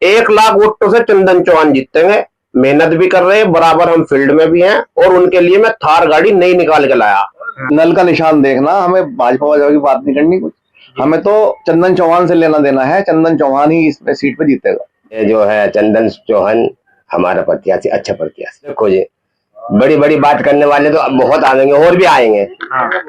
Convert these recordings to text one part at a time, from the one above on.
1 लाख वोटों से चंदन चौहान जीतेंगे। मेहनत भी कर रहे हैं, बराबर हम फील्ड में भी हैं, और उनके लिए मैं थार गाड़ी नई निकाल के लाया। नल का निशान देखना, हमें भाजपा वाजपा की बात नहीं करनी कुछ, हमें तो चंदन चौहान से लेना देना है। चंदन चौहान ही इस सीट पे जीतेगा। ये जो है चंदन चौहान हमारा प्रत्याशी, अच्छा प्रत्याशी। देखो जी, बड़ी बड़ी बात करने वाले तो अब बहुत आएंगे और भी आएंगे,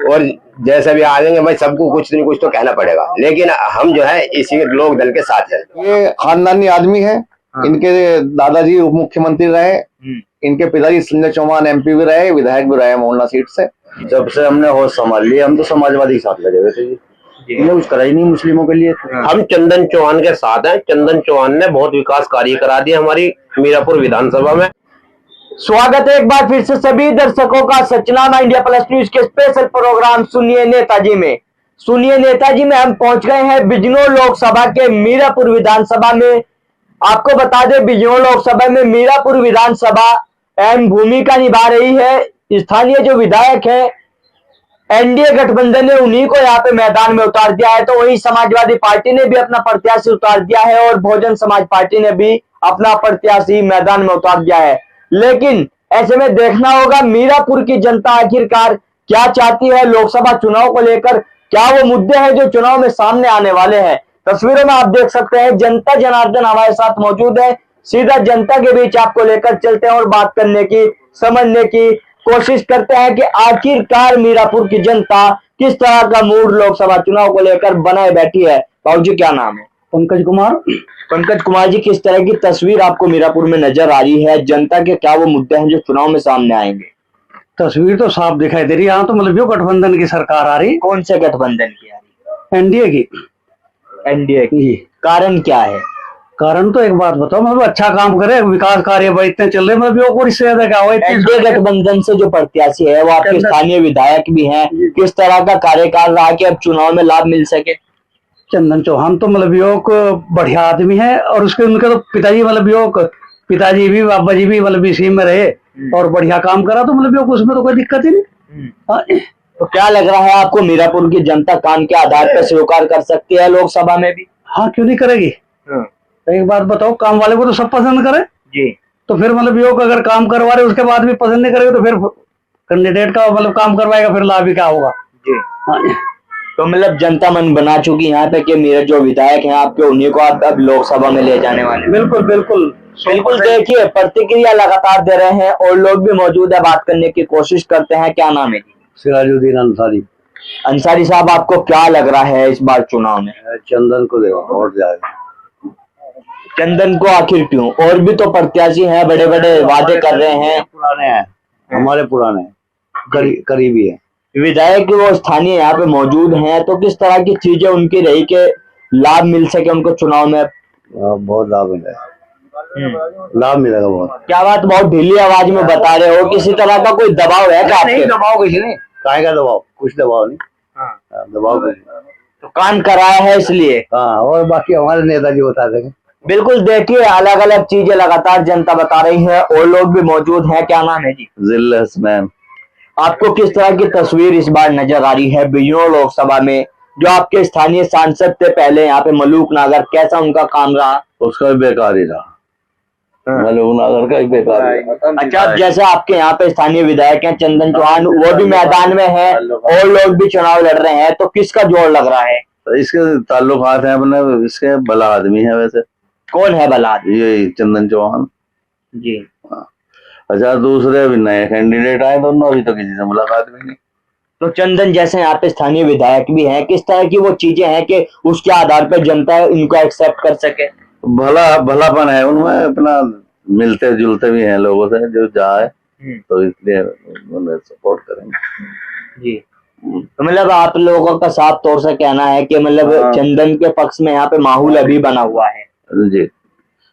और जैसे भी आएंगे भाई सबको कुछ नहीं कुछ तो कहना पड़ेगा, लेकिन हम जो है इसी लोक दल के साथ हैं। ये खानदानी आदमी है। इनके दादाजी उप मुख्यमंत्री रहे, इनके पिताजी संजय चौहान MP भी रहे, विधायक भी रहे मोहना सीट से। जब से हमने होश संभाल लिया, हम तो समाजवादी के साथ लगे हुए थे जी, इन्हें कुछ करा ही नहीं मुस्लिमों के लिए। हम चंदन चौहान के साथ हैं। चंदन चौहान ने बहुत विकास कार्य करा दिया हमारी मीरापुर विधानसभा में। स्वागत है एक बार फिर से सभी दर्शकों का सचनामा इंडिया प्लस न्यूज के स्पेशल प्रोग्राम सुनिए नेताजी में। सुनिए नेताजी में हम पहुंच गए हैं बिजनौर लोकसभा के मीरापुर विधानसभा में। आपको बता दें, बिजनौर लोकसभा में मीरापुर विधानसभा अहम भूमिका निभा रही है। स्थानीय जो विधायक है NDA गठबंधन ने उन्हीं को यहाँ पे मैदान में उतार दिया है, तो वहीं समाजवादी पार्टी ने भी अपना प्रत्याशी उतार दिया है और बहुजन समाज पार्टी ने भी अपना प्रत्याशी मैदान में उतार दिया है। लेकिन ऐसे में देखना होगा मीरापुर की जनता आखिरकार क्या चाहती है लोकसभा चुनाव को लेकर, क्या वो मुद्दे हैं जो चुनाव में सामने आने वाले हैं। तस्वीरों में आप देख सकते हैं जनता जनार्दन हमारे साथ मौजूद है। सीधा जनता के बीच आपको लेकर चलते हैं और बात करने की, समझने की कोशिश करते हैं कि आखिरकार मीरापुर की जनता किस तरह का मूड लोकसभा चुनाव को लेकर बनाए बैठी है। बाबू जी क्या नाम है? पंकज कुमार। पंकज कुमार जी, किस तरह की तस्वीर आपको मीरापुर में नजर आ रही है? जनता के क्या वो मुद्दे हैं जो चुनाव में सामने आएंगे? तस्वीर तो साफ दिखाई दे रही है। यहाँ तो मतलब गठबंधन की सरकार आ रही। कौन से गठबंधन की आ रही? NDA की। NDA की। कारण क्या है? कारण तो एक बात बताओ, मतलब अच्छा काम करे, विकास कार्य इतने चल रहे, मतलब और इससे ज्यादा क्या हुआ? NDA गठबंधन से जो प्रत्याशी है वो आपके स्थानीय विधायक भी हैं, किस तरह का कार्यकाल रहा कि अब चुनाव में लाभ मिल सके? चंदन चौहान तो मतलब बढ़िया आदमी है, और उसके उनके तो पिताजी मतलब पिताजी भी बाबा जी भी मतलब इसी में रहे और बढ़िया काम करा, तो मतलब उसमें तो कोई दिक्कत ही नहीं। तो क्या लग रहा है आपको, मीरापुर की जनता काम के आधार पर स्वीकार कर सकती है लोकसभा में भी? हाँ, क्यों नहीं करेगी। एक बात बताओ, काम वाले को तो सब पसंद करे जी, तो फिर मतलब अगर काम करवा रहे उसके बाद भी पसंद नहीं करेगा तो फिर कैंडिडेट का मतलब काम करवाएगा, फिर लाभ ही क्या होगा जी। हाँ। तो मतलब जनता मन बना चुकी यहाँ पे कि मेरे जो विधायक हैं आपके उन्हीं को आप अब लोकसभा में ले जाने वाले? बिल्कुल बिल्कुल बिल्कुल। देखिए, प्रतिक्रिया लगातार दे रहे हैं और लोग भी मौजूद है, बात करने की कोशिश करते हैं। क्या नाम है? सिराजुद्दीन अंसारी। अंसारी साहब, आपको क्या लग रहा है इस बार चुनाव में? चंदन को देगा वोट जाएगा। चंदन को आखिर क्यों? और भी तो प्रत्याशी हैं, बड़े बड़े वादे कर रहे हैं। पुराने हैं, हमारे पुराने करीबी है। विधायक वो स्थानीय यहाँ पे मौजूद हैं, तो किस तरह की चीजें उनकी रही कि लाभ मिल सके उनको चुनाव में? बहुत लाभ मिलेगा, लाभ मिलेगा बहुत। क्या बात, बहुत ढीली आवाज में बता रहे हो, किसी तरह का कोई दबाव है क्या? नहीं, दबाव किसी नहीं, काहे का दबाव, कुछ दबाव नहीं। दबाव कुछ तो काम कराया है इसलिए। हाँ, और बाकी हमारे नेताजी बता देंगे। बिल्कुल। देखिए, अलग अलग चीजें लगातार जनता बता रही है और लोग भी मौजूद हैं। क्या नाम है जी? Zealous ma'am. आपको किस तरह की तस्वीर इस बार नजर आ रही है बिजनौर लोकसभा में? जो आपके स्थानीय सांसद थे पहले यहाँ पे मलूक नागर, कैसा उनका काम रहा? उसका भी बेकार ही रहा। मलूक नागर का ही बेकार। अच्छा, जैसे आपके यहाँ पे स्थानीय विधायक हैं चंदन चौहान, वो भी मैदान में है और लोग भी चुनाव लड़ रहे हैं, तो किसका जोर लग रहा है? इसके ताल्लुकात है अपने, इसके भला आदमी है। वैसे कौन है भला आदमी? ये चंदन चौहान जी। अच्छा, दूसरे अभी नए कैंडिडेट आए दोनों, अभी तो किसी से मुलाकात भी नहीं। तो चंदन जैसे यहाँ पे स्थानीय विधायक भी हैं, किस तरह की वो चीजें हैं कि उसके आधार पर जनता इनको एक्सेप्ट कर सके? भलापन है उनमें, अपना मिलते जुलते भी हैं लोगों से जो जाए, तो इसलिए उन्हें सपोर्ट करेंगे जी। तो मतलब आप लोगों का साफ तौर से कहना है कि मतलब चंदन के पक्ष में यहाँ पे माहौल अभी बना हुआ है जी।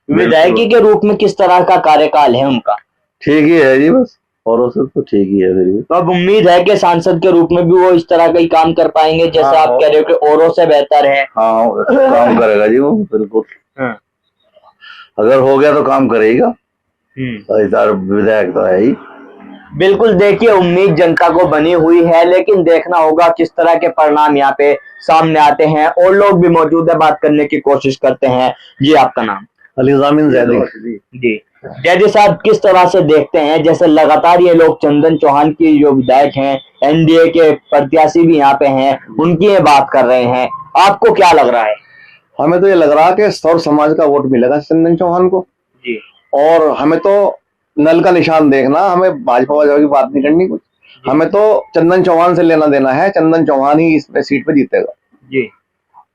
विधायकी के रूप में किस तरह का कार्यकाल है उनका? ठीक ही है जी, बस औरों से तो ठीक ही है। फिर भी तो अब उम्मीद है कि सांसद के रूप में भी वो इस तरह का ही काम कर पाएंगे जैसे आप कह रहे हो कि औरों से बेहतर है। हाँ, काम करेगा जी वो, बिल्कुल। अगर हो गया तो काम करेगा। विधायक तो है ही। बिल्कुल। देखिए, उम्मीद जनता को बनी हुई है, लेकिन देखना होगा किस तरह के परिणाम यहाँ पे सामने आते हैं। और लोग भी मौजूद है, बात करने की कोशिश करते हैं। जी, आपका नाम? अली जामिन जैदी। जी जैदी साहब, किस तरह से देखते हैं जैसे लगातार ये लोग चंदन चौहान की जो विधायक हैं, एनडीए के प्रत्याशी भी यहाँ पे हैं, उनकी ये बात कर रहे हैं, आपको क्या लग रहा है? हमें तो ये लग रहा है कि सौर समाज का वोट मिलेगा चंदन चौहान को जी। और हमें तो नल का निशान देखना, हमें भाजपा वाजपा की बात नहीं करनी कुछ, हमें तो चंदन चौहान से लेना देना है। चंदन चौहान ही इस सीट पे जीतेगा। जी,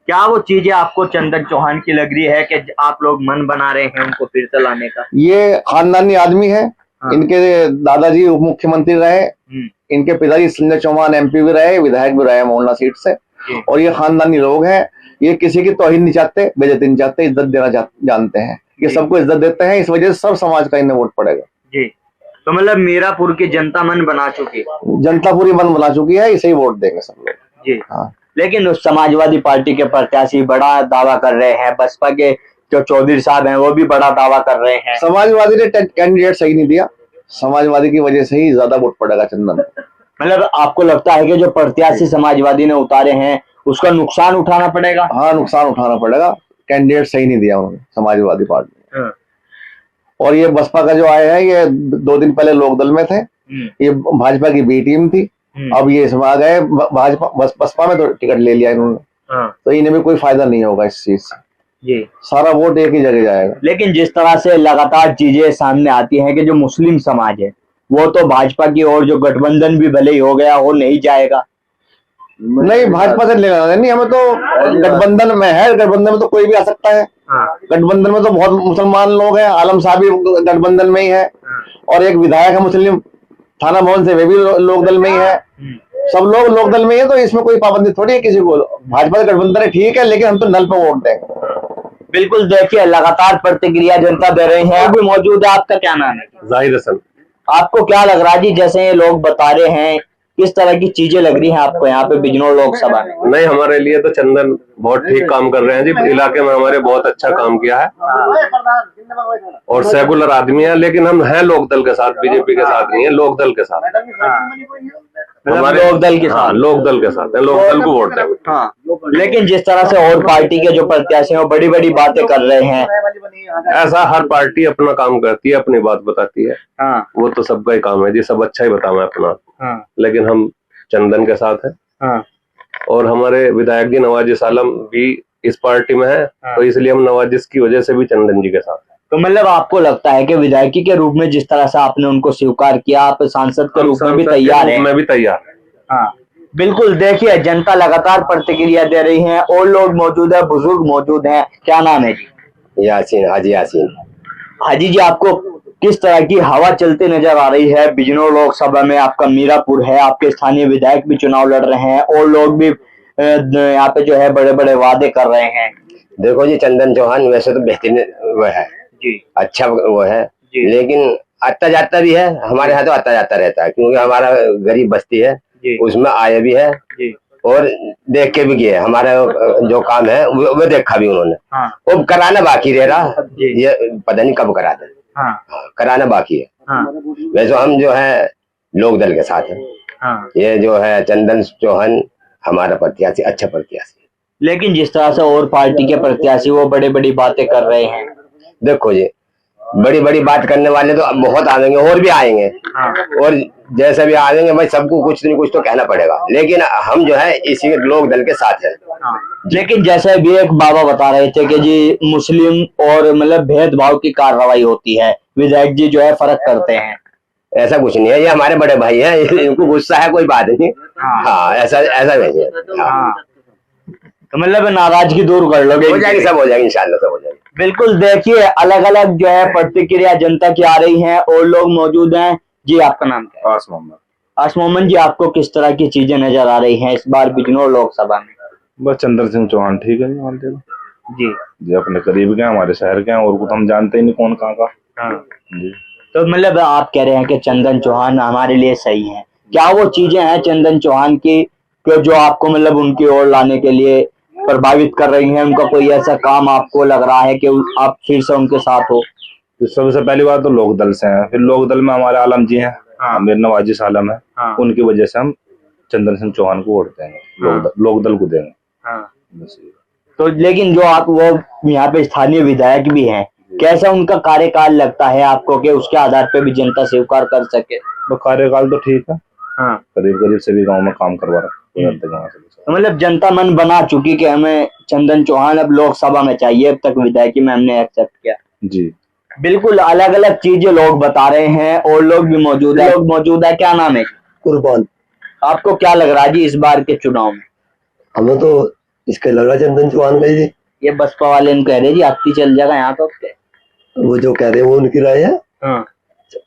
क्या वो चीजें आपको चंदन चौहान की लग रही है कि आप लोग मन बना रहे हैं उनको फिर से लाने का? ये खानदानी आदमी है। हाँ। इनके दादाजी उप मुख्यमंत्री रहे, इनके पिताजी संजय चौहान एमपी भी रहे, विधायक भी रहे मोहल्ला सीट से, और ये खानदानी लोग हैं। ये किसी की तौहीन नहीं चाहते, बेइज्जती नहीं चाहते, इज्जत देना जानते हैं। ये सबको इज्जत देते हैं, इस वजह से सब समाज का इन्हें वोट पड़ेगा। जी, तो मतलब मीरापुर की जनता मन बना चुकी है, जनता पूरी मन बना चुकी है, इसे ही वोट देंगे सब लोग। जी हाँ। लेकिन उस समाजवादी पार्टी के प्रत्याशी बड़ा दावा कर रहे हैं, बसपा के जो चौधरी साहब हैं वो भी बड़ा दावा कर रहे हैं। समाजवादी ने कैंडिडेट सही नहीं दिया, समाजवादी की वजह से ही ज्यादा वोट पड़ेगा चंदन। मतलब आपको लगता है कि जो प्रत्याशी समाजवादी ने उतारे हैं उसका नुकसान उठाना पड़ेगा? हाँ, नुकसान उठाना पड़ेगा। कैंडिडेट सही नहीं दिया उन्होंने, समाजवादी पार्टी ने। और ये बसपा का जो आए हैं, ये 2 दिन पहले लोकदल में थे, ये भाजपा की बी टीम थी, अब ये इसमें आ गए भाजपा, बसपा में तो टिकट ले लिया इन्होंने। तो इन्हें भी कोई फायदा नहीं होगा इस चीज से। जी, सारा वोट एक ही जगह जाएगा। लेकिन जिस तरह से लगातार चीजें सामने आती हैं कि जो मुस्लिम समाज है वो तो भाजपा की ओर, जो गठबंधन भी भले ही हो गया वो नहीं जाएगा। नहीं, भाजपा से लेना नहीं, हमें तो गठबंधन में है, गठबंधन में तो कोई भी आ सकता है। गठबंधन में तो बहुत मुसलमान लोग हैं, आलम साहब भी गठबंधन में ही है, और एक विधायक है मुस्लिम थाना भवन से, वे भी लोकदल में ही है। सब लोग लोकदल में ही है, तो इसमें कोई पाबंदी थोड़ी है किसी को। भाजपा का गठबंधन है, ठीक है, लेकिन हम तो नल पर वोट देंगे। बिल्कुल, देखिए लगातार प्रतिक्रिया जनता दे रही है, भी मौजूद है। आपका क्या नाम है? जाहिर हसन। आपको क्या लग रहा है जी, जैसे ये लोग बता रहे हैं, किस तरह की चीजें लग रही हैं आपको यहाँ पे बिजनौर लोकसभा में? नहीं, हमारे लिए तो चंदन बहुत ठीक काम कर रहे हैं जी, इलाके में हमारे बहुत अच्छा काम किया है और सेकुलर आदमी है, लेकिन हम हैं लोकदल के साथ, बीजेपी के साथ नहीं है, लोकदल के साथ। हमारे लोकदल के साथ, लोकदल के साथ है, लोकदल को वोट देंगे। हाँ, लेकिन जिस तरह से और पार्टी के जो प्रत्याशी हैं वो बड़ी बड़ी बातें कर रहे हैं, ऐसा हर पार्टी अपना काम करती है, अपनी बात बताती है। हाँ, वो तो सबका ही काम है जी, सब अच्छा ही बताना अपना। हाँ, लेकिन हम चंदन के साथ है, हाँ, और हमारे विधायक जी नवाजिश आलम भी इस पार्टी में है, तो इसलिए हम नवाजिश की वजह से भी चंदन जी के साथ है। तो मतलब आपको लगता है कि विधायकी के रूप में जिस तरह से आपने उनको स्वीकार किया, आप सांसद के रूप में भी तैयार है? मैं भी तैयार है। हाँ, बिल्कुल, देखिए जनता लगातार प्रतिक्रिया दे रही है, और लोग मौजूद है, बुजुर्ग मौजूद हैं। क्या नाम है जी? यासीन, हाजी यासीन। हाजी जी, आपको किस तरह की हवा चलती नजर आ रही है बिजनौर लोकसभा में? आपका मीरापुर है, आपके स्थानीय विधायक भी चुनाव लड़ रहे हैं, और लोग भी यहाँ पे जो है बड़े बड़े वादे कर रहे हैं। देखो जी, चंदन चौहान वैसे तो बेहतरीन वो है जी, अच्छा वो है जी, लेकिन आता जाता भी है। हमारे यहाँ तो आता जाता रहता है, क्योंकि हमारा गरीब बस्ती है, उसमें आया भी है जी, और देख के भी गए। हमारा जो काम है वो देखा भी उन्होंने। हाँ, वो कराना बाकी रह रहा, ये पता नहीं कब करा दे। हाँ, कराना बाकी है। हाँ, वैसे हम जो है लोक दल के साथ है। हाँ। ये जो है चंदन चौहान हमारा प्रत्याशी, अच्छा प्रत्याशी। लेकिन जिस तरह से और पार्टी के प्रत्याशी वो बड़ी बड़ी बातें कर रहे हैं, देखो जी, बड़ी बड़ी बात करने वाले तो अब बहुत आएंगे, और भी आएंगे। हाँ, और जैसे भी आएंगे भाई, सबको कुछ नहीं कुछ तो कहना पड़ेगा, लेकिन हम जो है इसी लोक दल के साथ है। हाँ। लेकिन जैसे भी एक बाबा बता रहे थे कि जी मुस्लिम और मतलब भेदभाव की कार्रवाई होती है, विधायक जी जो है फर्क करते हैं। ऐसा कुछ नहीं है, ये हमारे बड़े भाई हैं, इनको गुस्सा है, कोई बात नहीं। हाँ, ऐसा नहीं है। हाँ, तो मतलब नाराजगी दूर कर लोगे? हो जाएगी, सब हो जाएगी, इंशाल्लाह सब हो जाएगी। बिल्कुल, देखिए अलग अलग जो है प्रतिक्रिया जनता की आ रही है, और लोग मौजूद हैं। जी, आपका नाम क्या है? आस मोहम्मद। आस मोहम्मद जी, आपको किस तरह की चीजें नजर आ रही हैं इस बार बिजनौर लोकसभा में? बस चंद्र सिंह चौहान ठीक है जी, मान लीजिए जी, जी, अपने करीब के हैं, हमारे शहर के हैं, और कुछ हम जानते ही नहीं कौन कहाँ का। हाँ। जी, तो मतलब आप कह रहे हैं कि चंदन चौहान हमारे लिए सही है। क्या वो चीजें हैं चंदन चौहान की जो आपको मतलब उनकी ओर लाने के लिए प्रभावित कर रही हैं? उनका कोई ऐसा काम आपको लग रहा है कि आप फिर से उनके साथ हो? तो सबसे पहली बात तो लोकदल से हैं, फिर लोकदल में हमारे आलम जी हैं, मेरे नवाजिश आलम है, उनकी वजह से हम चंद्र सिंह चौहान को वोट देंगे, लोकदल को देंगे। तो लेकिन जो आप वो यहाँ पे स्थानीय विधायक भी हैं, कैसा उनका कार्यकाल लगता है आपको कि उसके आधार पे भी जनता स्वीकार कर सके? तो कार्यकाल तो ठीक है, हाँ, करीब करीब सभी गांव में काम करवा रहा है। तो मतलब जनता मन बना चुकी कि हमें चंदन चौहान अब लोकसभा में चाहिए, अब तक विधायकी में हमने एक्सेप्ट किया। जी बिल्कुल अलग अलग चीजें लोग बता रहे हैं और लोग भी मौजूद है। लोग मौजूद है, क्या नाम है? कुर्बान। आपको क्या लग रहा है जी इस बार के चुनाव में? हमें तो इसके लग रहा चंदन चौहान का जी। ये बसपा वाले ने कह रहे जी आपकी चल जाएगा यहाँ तो आपके। वो जो कह रहे हैं वो उनकी राय है। हाँ।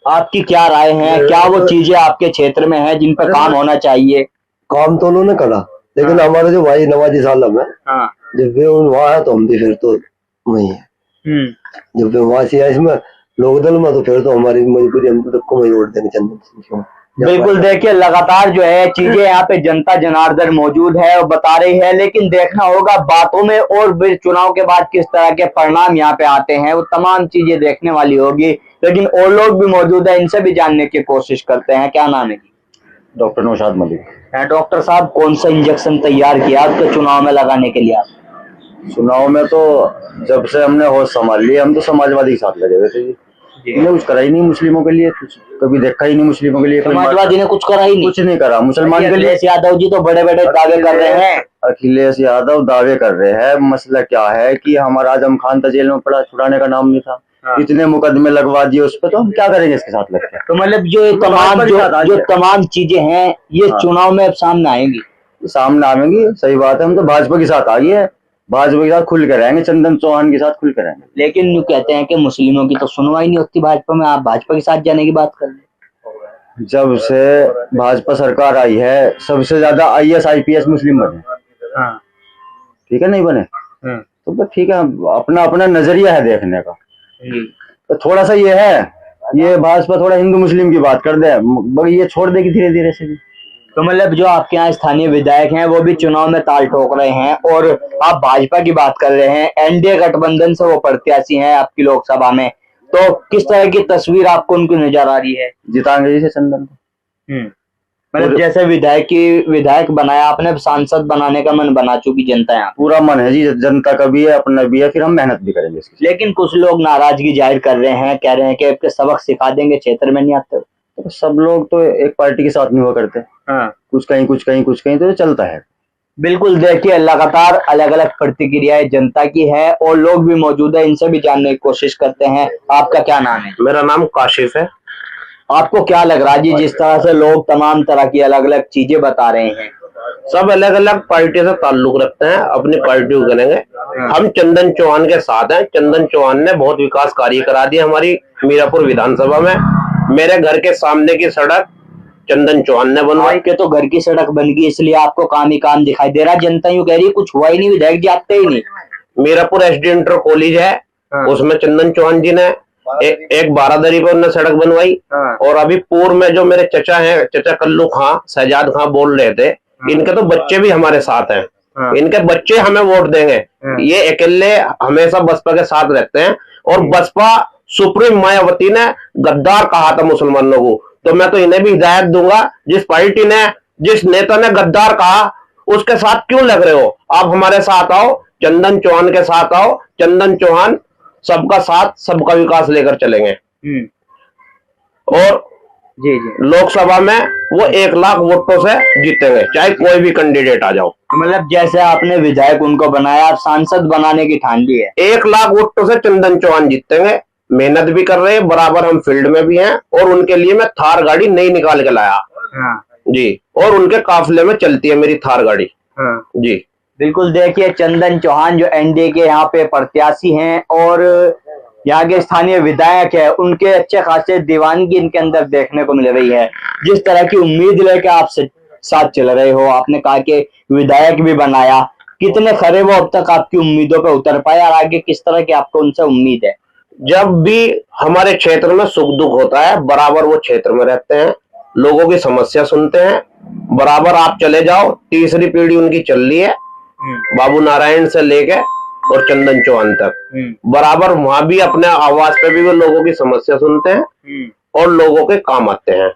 आपकी क्या राय है? क्या वो चीजें आपके क्षेत्र में है जिन पर काम होना चाहिए? काम तो उन्होंने करा, लेकिन हमारे जो भाई नवाजी सालम है, हाँ। जब वे वहाँ है तो हम भी फिर तो वही है। जब वे वहाँ से आए इसमें लोकदल में तो फिर तो हमारी मजबूरी, हम तो सबको वही वोट देंगे चंदन सिंह को। बिल्कुल, देखिए लगातार जो है चीजें यहाँ पे जनता जनार्दन मौजूद है और बता रही है, लेकिन देखना होगा बातों में और फिर चुनाव के बाद किस तरह के परिणाम यहाँ पे आते हैं, वो तमाम चीजें देखने वाली होगी। लेकिन और लोग भी मौजूद है, इनसे भी जानने की कोशिश करते हैं। क्या नाम है? डॉक्टर नौशाद मलिक। डॉक्टर साहब, कौन सा इंजेक्शन तैयार किया आपके चुनाव में लगाने के लिए? आप चुनाव में तो जब से हमने होश संभाल लिया, हम तो समाजवादी के साथ लगे हुए थे जी। इन्हें कुछ करा ही नहीं मुस्लिमों के लिए, कुछ कभी देखा ही नहीं मुस्लिमों के लिए। समाजवादी ने कुछ करा ही नहीं? कुछ नहीं करा मुसलमान के लिए। अखिलेश यादव जी तो बड़े बड़े दावे कर रहे हैं। अखिलेश यादव दावे कर रहे हैं, मसला क्या है कि हमारा आजम खान था जेल में पड़ा, छुड़ाने का नाम नहीं था। इतने मुकदमे लगवा दिए उस पर, तो हम क्या करेंगे इसके साथ लगते हैं? तो मतलब जो तमाम चीजें हैं ये चुनाव में अब सामने आएंगी। सामने आएंगी, सही बात है। हम तो भाजपा के साथ आ गए हैं, भाजपा के साथ खुल कर रहेंगे, चंदन चौहान के साथ खुल कर रहेंगे। लेकिन यूँ कहते हैं कि मुस्लिमों की तो सुनवाई नहीं होती भाजपा में, आप भाजपा के साथ जाने की बात कर रहे हैं। जब से भाजपा सरकार आई है, सबसे ज्यादा IAS IPS मुस्लिम बने। ठीक है, नहीं बने तो ठीक है, अपना अपना नजरिया है देखने का। तो थोड़ा सा ये है, ये भाजपा थोड़ा हिंदू मुस्लिम की बात कर दे, मगर ये छोड़ देगी धीरे धीरे से भी। तो मतलब जो आपके यहाँ स्थानीय विधायक हैं वो भी चुनाव में ताल ठोक रहे हैं, और आप भाजपा की बात कर रहे हैं, एनडीए गठबंधन से वो प्रत्याशी हैं आपकी लोकसभा में, तो किस तरह की तस्वीर आपको उनको नजर आ रही है? जिताएंगे जी से चंदन को। मतलब जैसे विधायक बनाया आपने, सांसद बनाने का मन बना चुकी जनता यहाँ। पूरा मन है जी, जनता का भी है, अपना भी है, फिर हम मेहनत भी करेंगे इसकी। लेकिन कुछ लोग नाराजगी जाहिर कर रहे हैं, कह रहे हैं कि आपके सबक सिखा देंगे, क्षेत्र में नहीं आते। तो सब लोग तो एक पार्टी के साथ नहीं हुआ करते। कुछ कहीं कुछ कहीं कुछ कहीं, तो चलता है। बिल्कुल, देखिए लगातार अलग अलग प्रतिक्रियाएं जनता की है और लोग भी मौजूद है, इनसे भी जानने की कोशिश करते हैं। आपका क्या नाम है? मेरा नाम काशिफ है। आपको क्या लग रहा है जी, जिस तरह से लोग तमाम तरह की अलग अलग चीजें बता रहे हैं? सब अलग अलग पार्टी से ताल्लुक रखते हैं, अपनी पार्टी को करेंगे। हम चंदन चौहान के साथ हैं। चंदन चौहान ने बहुत विकास कार्य करा दिया हमारी मीरापुर विधानसभा में। मेरे घर के सामने की सड़क चंदन चौहान ने बनवाई। के तो घर की सड़क बन गई, इसलिए आपको काम ही काम दिखाई दे रहा है। जनता यूँ कह रही है कुछ हुआ ही नहीं, विधायक जी आते ही नहीं। मीरापुर SD इंटर कॉलेज है, उसमें चंदन चौहान जी ने एक बारादरी पर उन्होंने सड़क बनवाई। और अभी पूर्व में जो मेरे चचा हैं, चचा कल्लू खां, शहजाद खां बोल रहे थे, इनके तो बच्चे भी हमारे साथ हैं। इनके बच्चे हमें वोट देंगे। ये अकेले हमेशा बसपा के साथ रहते हैं, और बसपा सुप्रीम मायावती ने गद्दार कहा था मुसलमानों को, तो मैं तो इन्हें भी हिदायत दूंगा, जिस पार्टी ने, जिस नेता ने गद्दार कहा उसके साथ क्यों लग रहे हो? आप हमारे साथ आओ, चंदन चौहान के साथ आओ। चंदन चौहान सबका साथ, सबका विकास लेकर चलेंगे। और जी लोकसभा में वो 1 लाख वोटों से जीतेंगे, चाहे कोई भी कैंडिडेट आ जाओ। मतलब जैसे आपने विधायक उनको बनाया, आप सांसद बनाने की ठान ली है। 1 लाख वोटों से चंदन चौहान जीतेंगे। मेहनत भी कर रहे हैं, बराबर हम फील्ड में भी हैं, और उनके लिए मैं थार गाड़ी नई निकाल के लाया। जी, और उनके काफिले में चलती है मेरी थार गाड़ी। जी बिल्कुल, देखिए चंदन चौहान जो एनडीए के यहाँ पे प्रत्याशी हैं और यहाँ के स्थानीय विधायक है, उनके अच्छे खासे दीवानगी इनके अंदर देखने को मिल रही है। जिस तरह की उम्मीद लेकर आप साथ चल रहे हो, आपने कहा कि विधायक भी बनाया, कितने खरे वो अब तक आपकी उम्मीदों पे उतर पाए, और आगे किस तरह की आपको उनसे उम्मीद है? जब भी हमारे क्षेत्र में सुख दुख होता है, बराबर वो क्षेत्र में रहते हैं, लोगों की समस्या सुनते हैं। बराबर आप चले जाओ, तीसरी पीढ़ी उनकी चल रही है, बाबू नारायण से लेके और चंदन चौहान तक। बराबर वहां भी अपने आवाज पे भी वो लोगों की समस्या सुनते हैं और लोगों के काम आते हैं।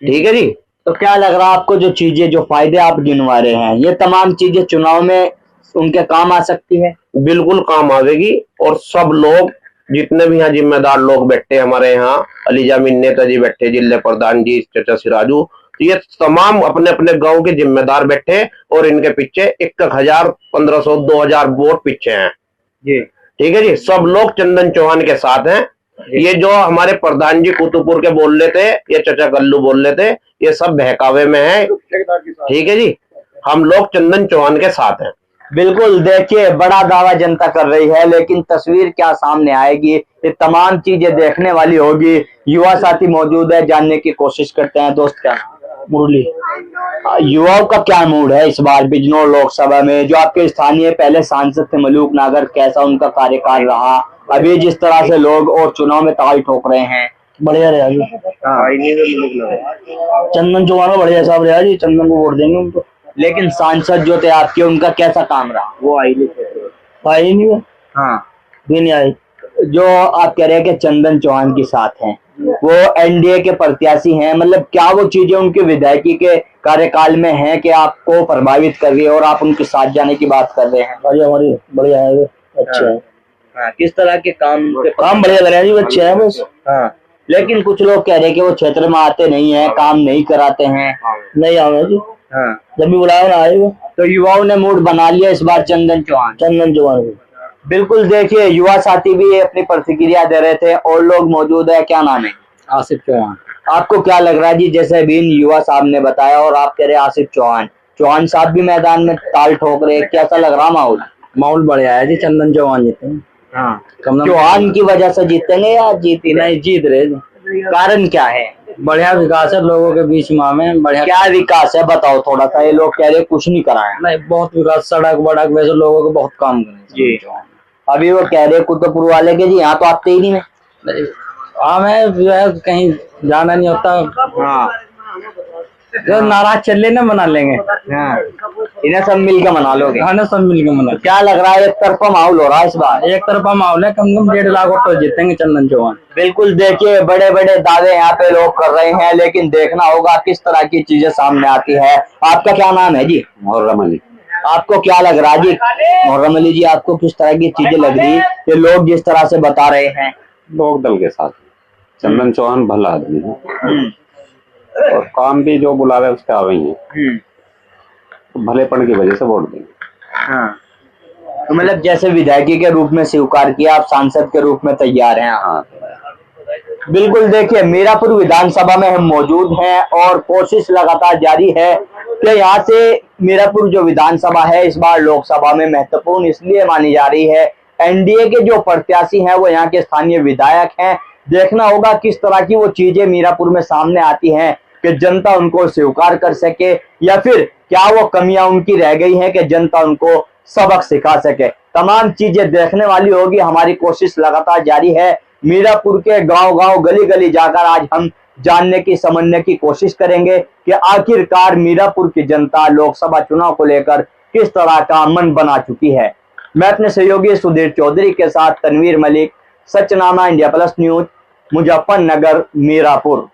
ठीक है जी। तो क्या लग रहा है आपको, जो चीजें, जो फायदे आप गिनवा रहे हैं, ये तमाम चीजें चुनाव में उनके काम आ सकती है? बिल्कुल काम आवेगी, और सब लोग जितने भी यहाँ जिम्मेदार लोग बैठे हमारे यहाँ, अलीजामीन नेताजी बैठे, जिले प्रधान जी, चचा सिराजू, तो ये तमाम अपने अपने गांव के जिम्मेदार बैठे और इनके पीछे 1000, 1500, 2000 वोट पीछे हैं जी। ठीक है जी। सब लोग चंदन चौहान के साथ हैं। ये जो हमारे प्रधान जी कुतुबपुर के बोल रहे थे, ये चचा गल्लू बोल रहे थे, ये सब बहकावे में है ठीक है जी। हम लोग चंदन चौहान के साथ हैं। बिल्कुल, देखिए बड़ा दावा जनता कर रही है, लेकिन तस्वीर क्या सामने आएगी, ये तमाम चीजें देखने वाली होगी। युवा साथी मौजूद है, जानने की कोशिश करते हैं। दोस्त क्या मुरली, युवाओं का क्या मूड है इस बार बिजनौर लोकसभा में? जो आपके स्थानीय पहले सांसद थे मलूक नागर, कैसा उनका कार्यकाल रहा? अभी जिस तरह से लोग और चुनाव में ताल ठोक रहे हैं, बढ़िया रहा जी। चंदन चौहान बढ़िया साहब रहा जी, चंदन को वोट देंगे उनको। लेकिन सांसद जो थे आपके, उनका कैसा काम रहा? वो आई नहीं वो, हाँ, भी नहीं आई। जो आप कह रहे हैं कि चंदन चौहान के साथ हैं, वो एनडीए के प्रत्याशी हैं, मतलब क्या वो चीजें उनके विधायकी के कार्यकाल में हैं कि आपको प्रभावित कर रही है और आप उनके साथ जाने की बात कर रहे हैं? हमारी बढ़िया है, अच्छा है। हाँ, किस तरह के काम काम बढ़िया लग रहा है जी, अच्छे है बस। हाँ, लेकिन कुछ लोग कह रहे हैं कि वो क्षेत्र में आते नहीं है, काम नहीं कराते हैं। नहीं आवे जी, हाँ, जब भी बुलाया ना आएगा। तो युवाओं ने मूड बना लिया इस बार चंदन चौहान। चंदन चौहान को बिल्कुल, देखिए युवा साथी भी अपनी प्रतिक्रिया दे रहे थे और लोग मौजूद है। क्या नाम है? आसिफ चौहान। आपको क्या लग रहा है जी, जैसे अभी युवा साहब ने बताया और आप कह रहे हैं आसिफ चौहान साहब भी मैदान में ताल ठोक रहे, कैसा लग रहा माहौल? माहौल बढ़िया है जी, चंदन चौहान जीते। हाँ, चौहान की वजह से जीतेंगे या जीती नहीं? जीत रहे। कारण क्या है? बढ़िया विकास है लोगों के बीच में बढ़िया। क्या विकास है बताओ थोड़ा सा। ये लोग कह रहे कुछ नहीं कराया। नहीं, बहुत विकास, सड़क वड़क वैसे लोगों के बहुत काम करे जी। अभी वो कह रहे कुतुबपुर वाले के जी यहाँ तो आते ही नहीं है। हाँ, मैं जो है कहीं जाना नहीं होता। हाँ, जो नाराज चल लेना मना लेंगे। हाँ, इन्हें सब मिलकर मना लोगे? हाँ, सब मिलकर मना। क्या लग रहा है, एक तरफा माहौल हो रहा है इस बार? एक तरफा माहौल है, कम से कम 1.5 लाख वोट तो जीतेंगे चंदन चौहान। बिल्कुल, देखिए बड़े बड़े दावे यहाँ पे लोग कर रहे हैं, लेकिन देखना होगा किस तरह की चीजें सामने आती है। आपका क्या नाम है जी? मुहर्रम अली। आपको क्या लग रहा है जी? मुहर्रम अली जी, आपको किस तरह की चीजें लग रही है ये लोग जिस तरह से बता रहे हैं? लोक दल के साथ चंदन चौहान भला आदमी है और काम भी जो बुला रहे उसके आवे ही है, तो भलेपन की वजह से वोट देंगे। हाँ, तो मतलब जैसे विधायकी के रूप में स्वीकार किया, आप सांसद के रूप में तैयार हैं? हाँ, बिल्कुल, देखिए मीरापुर विधानसभा में हम मौजूद हैं और कोशिश लगातार जारी है कि यहाँ से मीरापुर जो विधानसभा है इस बार लोकसभा में महत्वपूर्ण इसलिए मानी जा रही है। एनडीए के जो प्रत्याशी हैं वो यहाँ के स्थानीय विधायक हैं। देखना होगा किस तरह की वो चीजें मीरापुर में सामने आती हैं कि जनता उनको स्वीकार कर सके, या फिर क्या वो कमियां उनकी रह गई हैं कि जनता उनको सबक सिखा सके। तमाम चीजें देखने वाली होगी। हमारी कोशिश लगातार जारी है। मीरापुर के गांव-गांव, गली-गली जाकर आज हम जानने की, समझने की कोशिश करेंगे कि आखिरकार मीरापुर की जनता लोकसभा चुनाव को लेकर किस तरह का मन बना चुकी है। मैं अपने सहयोगी सुधीर चौधरी के साथ Tanveer Malik, Sachnama India plus news, Muzaffarnagar, Mirapur.